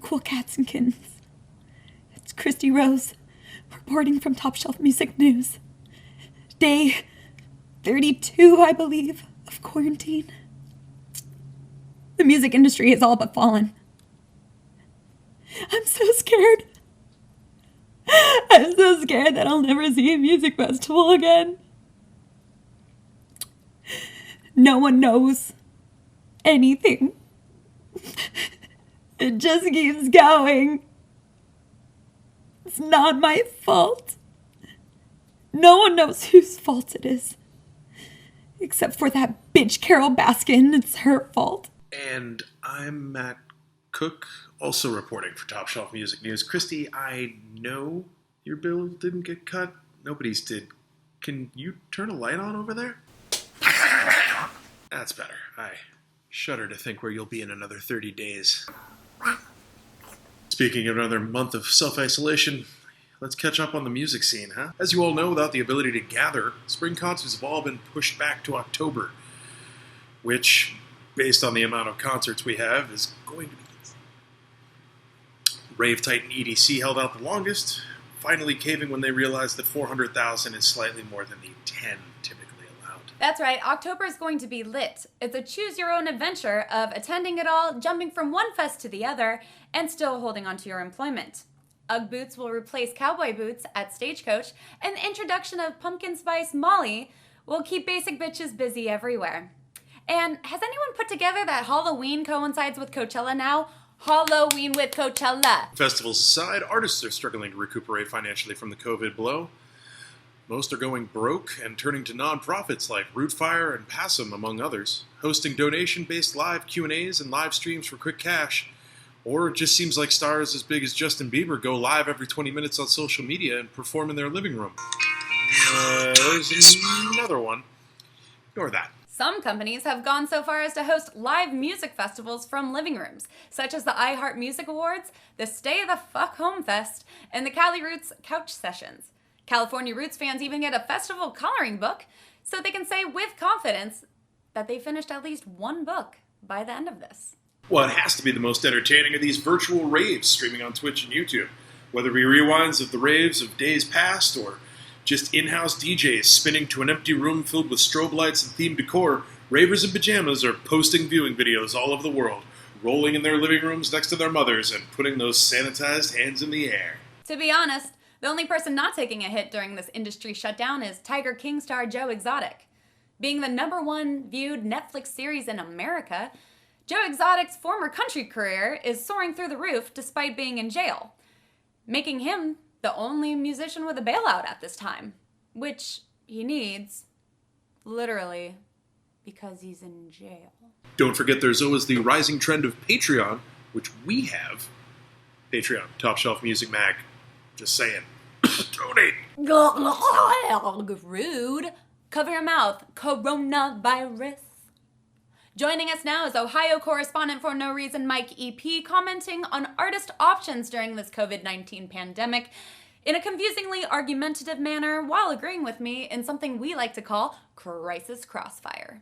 cool cats and kittens. It's Kristy Rose, reporting from Top Shelf Music News. Day 32, I believe, of quarantine. The music industry is all but fallen. I'm so scared. I'm so scared that I'll never see a music festival again. No one knows anything. It just keeps going. It's not my fault. No one knows whose fault it is. Except for that bitch Carol Baskin. It's her fault. And I'm Matt Cook, also reporting for Top Shelf Music News. Kristy, I know your bill didn't get cut. Nobody's did. Can you turn a light on over there? That's better. I shudder to think where you'll be in another 30 days. Speaking of another month of self-isolation, let's catch up on the music scene, huh? As you all know, without the ability to gather, spring concerts have all been pushed back to October, which, based on the amount of concerts we have, is going to be... Rave Titan EDC held out the longest, finally caving when they realized that 400,000 is slightly more than the 10 typically allowed. That's right, October is going to be lit. It's a choose-your-own-adventure of attending it all, jumping from one fest to the other, and still holding on to your employment. Ugg boots will replace cowboy boots at Stagecoach, and the introduction of pumpkin spice Molly will keep basic bitches busy everywhere. And has anyone put together that Halloween coincides with Coachella now? Halloween with Coachella. Festivals aside, artists are struggling to recuperate financially from the COVID blow. Most are going broke and turning to nonprofits like Rootfire and Passum, among others, hosting donation-based live Q&As and live streams for quick cash. Or it just seems like stars as big as Justin Bieber go live every 20 minutes on social media and perform in their living room. There's another one. Ignore that. Some companies have gone so far as to host live music festivals from living rooms, such as the iHeart Music Awards, the Stay the Fuck Home Fest, and the Cali Roots Couch Sessions. California Roots fans even get a festival coloring book, so they can say with confidence that they finished at least one book by the end of this. What has to be the most entertaining of these virtual raves streaming on Twitch and YouTube? Whether it be rewinds of the raves of days past, or just in-house DJs spinning to an empty room filled with strobe lights and themed decor, ravers in pajamas are posting viewing videos all over the world, rolling in their living rooms next to their mothers and putting those sanitized hands in the air. To be honest, the only person not taking a hit during this industry shutdown is Tiger King star Joe Exotic. Being the #1 viewed Netflix series in America, Joe Exotic's former country career is soaring through the roof despite being in jail, making him the only musician with a bailout at this time, which he needs, literally, because he's in jail. Don't forget there's always the rising trend of Patreon, which we have. Patreon, Top Shelf Music Mag. Just saying. Donate. Rude. Cover your mouth. Coronavirus. Joining us now is Ohio Correspondent for No Reason, Mike EP, commenting on artist options during this COVID-19 pandemic in a confusingly argumentative manner while agreeing with me in something we like to call crisis crossfire.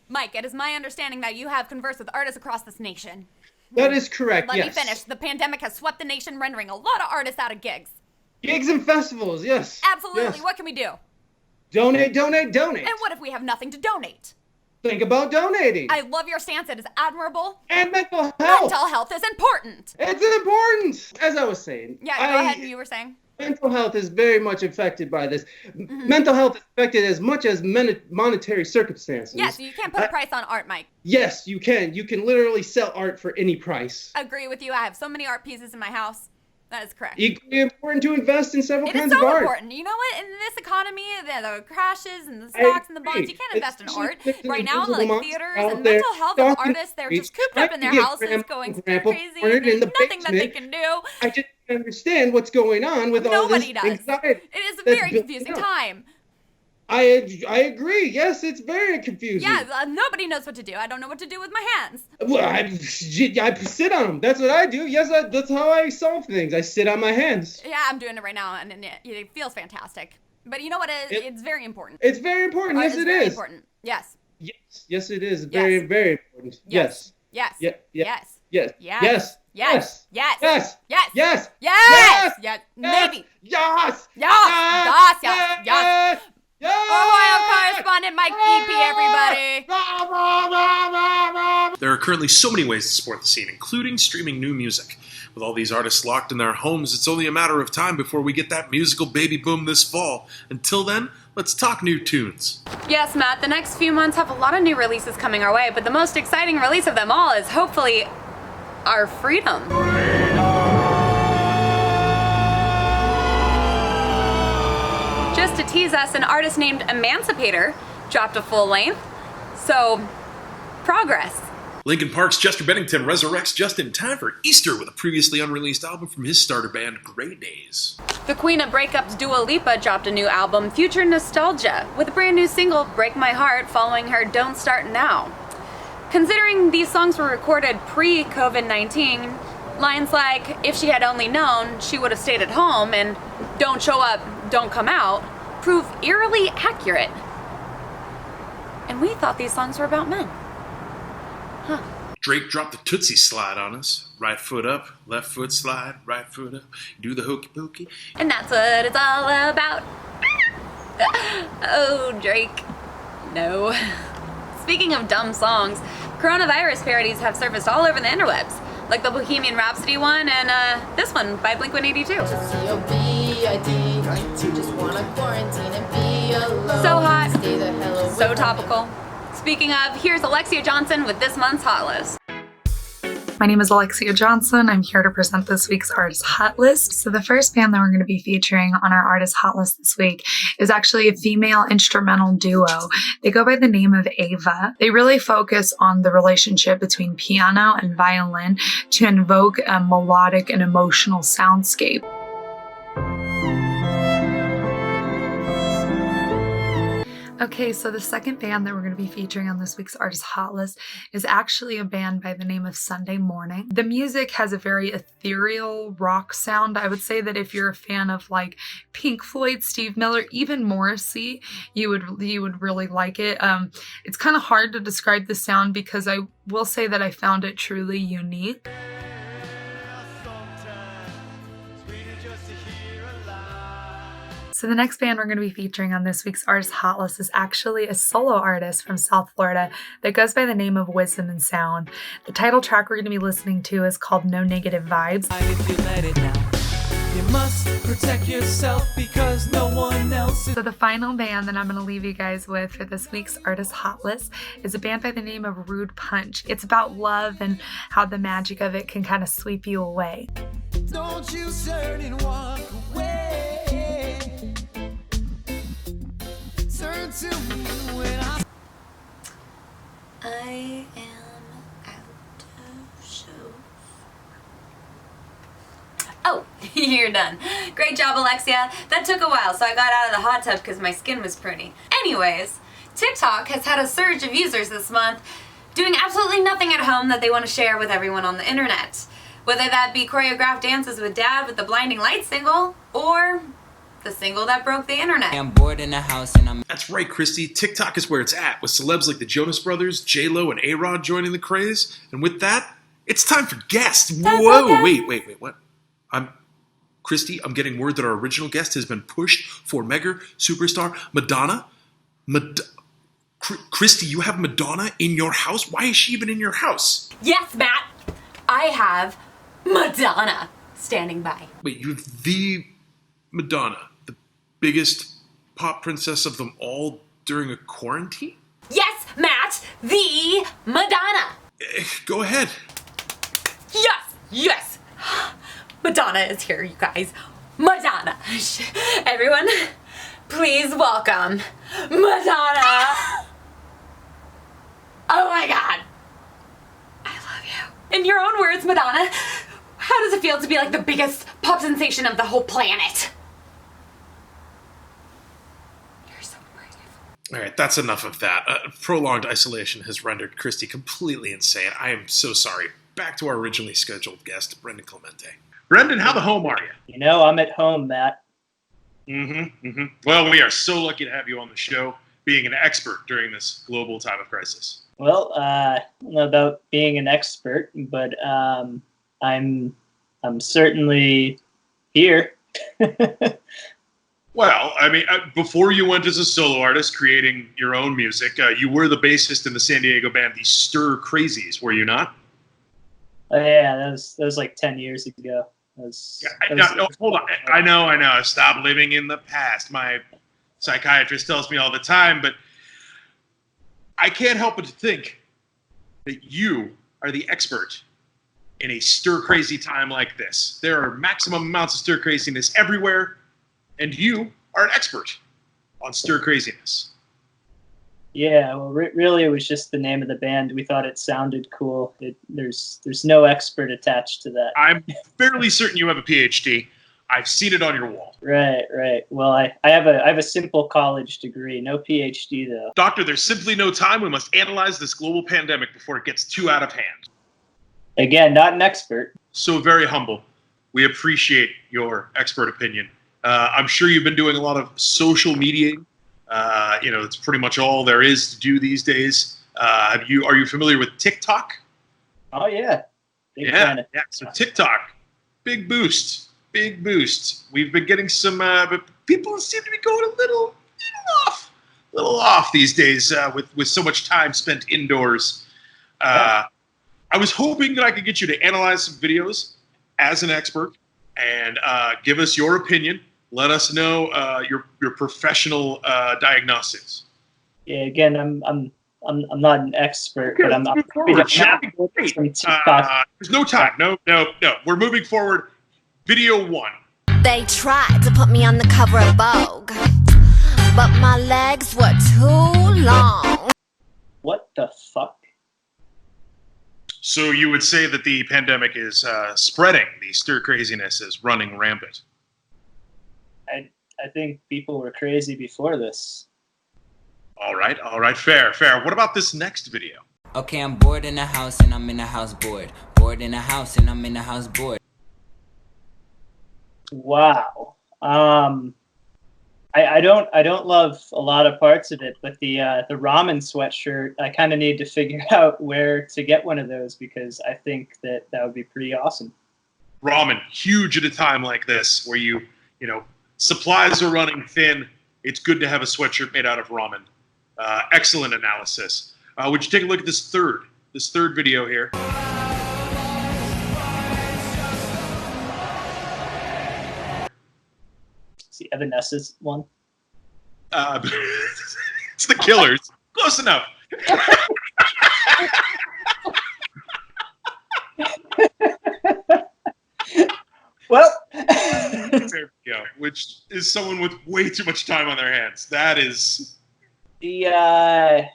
Mike, it is my understanding that you have conversed with artists across this nation. That is correct, Let yes. me finish. The pandemic has swept the nation, rendering a lot of artists out of gigs. Gigs and festivals, yes. Absolutely. Yes. What can we do? Donate, donate, donate. And what if we have nothing to donate? Think about donating. I love your stance. It is admirable. And mental health. Mental health is important. It's important. As I was saying. Yeah, go ahead. You were saying? Mental health is very much affected by this. Mm-hmm. Mental health is affected as much as monetary circumstances. Yes, you can't put a price on art, Mike. Yes, you can. You can literally sell art for any price. Agree with you. I have so many art pieces in my house. That is correct. Equally important to invest in several kinds of art. It is so important. You know what? In this economy, the crashes and the stocks and the bonds, you can't invest in art. Right now, like theaters and mental health of artists, they're just cooped up in their houses going crazy. There's nothing that they can do. I just don't understand what's going on with all this anxiety. It is a very confusing time. I agree. Yes, it's very confusing. Yeah, nobody knows what to do. I don't know what to do with my hands. Well, I sit on them. That's what I do. Yes, that's how I solve things. I sit on my hands. Yeah, I'm doing it right now, and it feels fantastic. But you know what? It's very important. It's very important. Yes, it is. It's very important. Yes. Yes, it is. Very, very important. Yes. Yes. Yes. Yes. Yes. Yes. Yes. Yes. Yes. Yes. Yes. Yes. Yes. Yes. Yes. Maybe. Yes. Yes. Yes. Yes. Yes. Ohio Correspondent Mike EP, everybody. There are currently so many ways to support the scene, including streaming new music. With all these artists locked in their homes, it's only a matter of time before we get that musical baby boom this fall. Until then, let's talk new tunes. Yes, Matt, the next few months have a lot of new releases coming our way, but the most exciting release of them all is hopefully our freedom. Just to tease us, an artist named Emancipator dropped a full length. So, progress. Linkin Park's Chester Bennington resurrects just in time for Easter with a previously unreleased album from his starter band, Grey Days. The queen of breakups, Dua Lipa, dropped a new album, Future Nostalgia, with a brand new single, Break My Heart, following her Don't Start Now. Considering these songs were recorded pre-COVID-19, lines like, if she had only known, she would have stayed at home, and don't show up, don't come out, prove eerily accurate. And we thought these songs were about men. Huh. Drake dropped the Tootsie Slide on us. Right foot up, left foot slide, right foot up, do the hokey pokey. And that's what it's all about. Oh, Drake. No. Speaking of dumb songs, coronavirus parodies have surfaced all over the interwebs, like the Bohemian Rhapsody one and this one by Blink-182. So hot, so topical. Speaking of, here's Alexia Johnson with this month's Hot List. My name is Alexia Johnson. I'm here to present this week's Artist Hot List. So the first band that we're going to be featuring on our Artist Hot List this week is actually a female instrumental duo. They go by the name of Ava. They really focus on the relationship between piano and violin to invoke a melodic and emotional soundscape. Okay, so the second band that we're going to be featuring on this week's Artist Hot List is actually a band by the name of Sunday Morning. The music has a very ethereal rock sound. I would say that if you're a fan of like Pink Floyd, Steve Miller, even Morrissey, you would really like it. It's kind of hard to describe the sound because I will say that I found it truly unique. So the next band we're going to be featuring on this week's Artist Hot List is actually a solo artist from South Florida that goes by the name of Wisdom and Sound. The title track we're going to be listening to is called No Negative Vibes. If you let it now, you must protect yourself because no one else is. So the final band that I'm going to leave you guys with for this week's Artist Hot List is a band by the name of Rude Punch. It's about love and how the magic of it can kind of sweep you away. Don't you turn and walk away. Turn to me when I am out of shows. Oh, you're done. Great job, Alexia. That took a while, so I got out of the hot tub because my skin was pretty. Anyways, TikTok has had a surge of users this month doing absolutely nothing at home that they want to share with everyone on the internet. Whether that be choreographed dances with Dad with the Blinding Lights single, or the single that broke the internet. I'm bored in the house and I'm. That's right, Kristy. TikTok is where it's at, with celebs like the Jonas Brothers, J-Lo, and A-Rod joining the craze. And with that, it's time for guests. Whoa, wait, what? Kristy, I'm getting word that our original guest has been pushed for mega superstar Madonna. Kristy, you have Madonna in your house? Why is she even in your house? Yes, Matt! I have Madonna standing by. Wait, you have the Madonna, the biggest pop princess of them all during a quarantine? Yes, Matt! The Madonna! Go ahead. Yes! Madonna is here, you guys. Madonna! Everyone, please welcome Madonna! Oh my god! I love you. In your own words, Madonna, how does it feel to be like the biggest pop sensation of the whole planet? You're so brave. All right, that's enough of that. Prolonged isolation has rendered Kristy completely insane. I am so sorry. Back to our originally scheduled guest, Brendan Clemente. Brendan, how the home are you? You know, I'm at home, Matt. Well, we are so lucky to have you on the show, being an expert during this global time of crisis. Well, I don't know about being an expert, but I'm certainly here. Well, I mean, before you went as a solo artist creating your own music, you were the bassist in the San Diego band, the Stir Crazies, were you not? Oh yeah, that was like 10 years ago. No, hold on. I know. Stop living in the past. My psychiatrist tells me all the time, but I can't help but to think that you are the expert in a stir crazy time like this. There are maximum amounts of stir craziness everywhere, and you are an expert on stir craziness. Yeah, well, really, it was just the name of the band. We thought it sounded cool. There's no expert attached to that. I'm fairly certain you have a PhD. I've seen it on your wall. Right. Well, I have a simple college degree, no PhD though. Doctor, there's simply no time. We must analyze this global pandemic before it gets too out of hand. Again, not an expert. So very humble. We appreciate your expert opinion. I'm sure you've been doing a lot of social media. It's pretty much all there is to do these days. Are you familiar with TikTok? Oh yeah. Yeah. So TikTok, big boost. We've been getting some, but people seem to be going a little off these days with so much time spent indoors. I was hoping that I could get you to analyze some videos as an expert and give us your opinion. Let us know your professional diagnosis. Yeah, again, I'm not an expert, but I'm there's no time. No. We're moving forward. Video 1. They tried to put me on the cover of Vogue, but my legs were too long. What the fuck? So you would say that the pandemic is spreading, the stir craziness is running rampant. I think people were crazy before this. All right, fair. What about this next video? Okay, I'm bored in a house and I'm in a house bored. Bored in a house and I'm in a house bored. Wow. I don't love a lot of parts of it, but the ramen sweatshirt, I kind of need to figure out where to get one of those because I think that would be pretty awesome. Ramen, huge at a time like this where you supplies are running thin. It's good to have a sweatshirt made out of ramen. Excellent analysis. Would you take a look at this third video here? See Evanescence one? It's the Killers. Close enough. Well, there we go. Which is someone with way too much time on their hands. That is the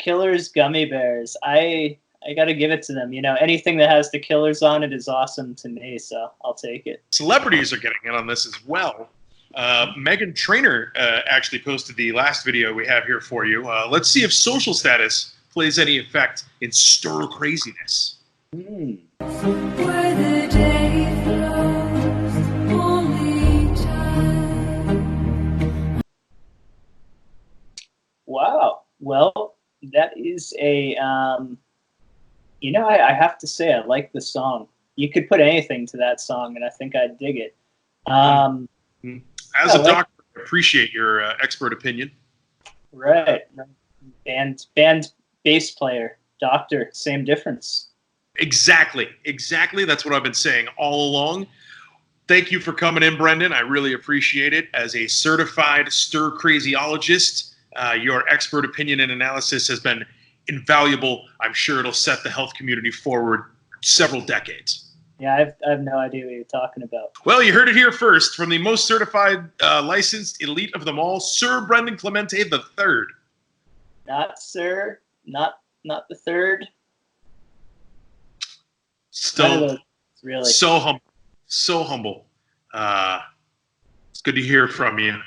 Killers gummy bears. I got to give it to them. Anything that has the Killers on it is awesome to me, so I'll take it. Celebrities are getting in on this as well. Meghan Trainor actually posted the last video we have here for you. Let's see if social status plays any effect in stir craziness. Mm. Where the day flows, only time. Wow. Well, that is a, I have to say I like the song. You could put anything to that song, and I think I'd dig it. As a doctor, I appreciate your expert opinion. Right. Band bass player, doctor, same difference. Exactly. That's what I've been saying all along. Thank you for coming in, Brendan. I really appreciate it. As a certified stir craziologist, your expert opinion and analysis has been invaluable. I'm sure it'll set the health community forward several decades. Yeah, I have no idea what you're talking about. Well, you heard it here first from the most certified, licensed elite of them all, Sir Brendan Clemente III. Not sir, not the third. Still, really. So humble. It's good to hear from you.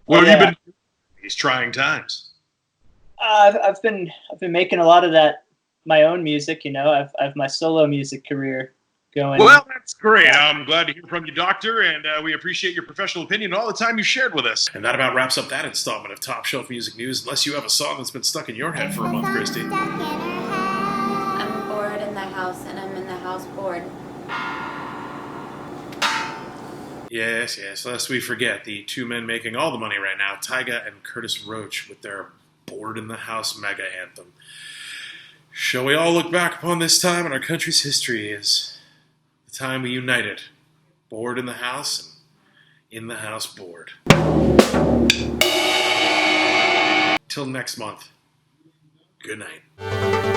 What have you been doing these trying times? I've been making a lot of that, my own music. I have my solo music career going. Well, that's great. I'm glad to hear from you, Doctor, and we appreciate your professional opinion and all the time you shared with us. And that about wraps up that installment of Top Shelf Music News, unless you have a song that's been stuck in your head for a month, Kristy. I'm bored in the house, and I'm in the house bored. Yes, lest we forget the two men making all the money right now, Tyga and Curtis Roach, with their Bored in the House mega anthem. Shall we all look back upon this time in our country's history as the time we united, bored in the house and in the house bored. Till next month, good night.